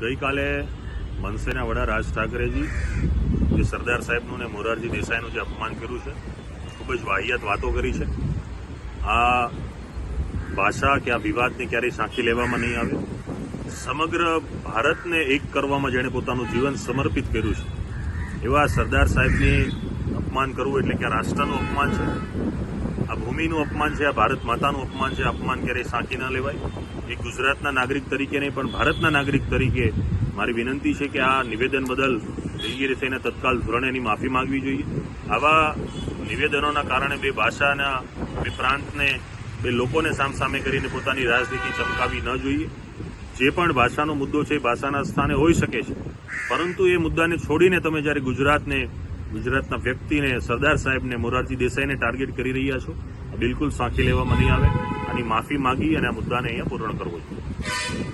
ગઈકાલે મનસેના વડા રાજ ઠાકરેજી જે સરદાર સાહેબનું ને મોરારજી દેસાઈનું જે અપમાન કર્યું છે, ખૂબ જ વાહિયાત વાતો કરી છે. આ ભાષા કે આ વિવાદને ક્યારેય સાંખી લેવામાં નહીં આવે. સમગ્ર ભારતને એક કરવામાં જેણે પોતાનું જીવન સમર્પિત કર્યું છે, એવા સરદાર સાહેબની અપમાન કરવું એટલે કે આ રાષ્ટ્રનું અપમાન છે, આ ભૂમિનું અપમાન છે, આ ભારત માતાનું અપમાન છે. અપમાન ક્યારેય સાંખી ન લેવાય. એક ગુજરાતના નાગરિક તરીકે નહીં પણ ભારતના નાગરિક તરીકે મારી વિનંતી છે કે આ નિવેદન બદલ દિલગીરી થઈને તત્કાલ ધોરણે એની માફી માંગવી જોઈએ. આવા નિવેદનોના કારણે બે ભાષાના, બે પ્રાંતને, બે લોકોને સામસામે કરીને પોતાની રાજનીતિ ચમકાવી ન જોઈએ. જે પણ ભાષાનો મુદ્દો છે એ ભાષાના સ્થાને હોઈ શકે છે, પરંતુ એ મુદ્દાને છોડીને તમે જ્યારે ગુજરાતના વ્યક્તિને, સરદાર સાહેબને, મોરારજી દેસાઈને ટાર્ગેટ કરી રહ્યા છો, બિલકુલ સાંખી લેવામાં નહીં આવે. આની માફી માંગી અને આ મુદ્દાને અહીંયા પૂર્ણ કરવો જોઈએ.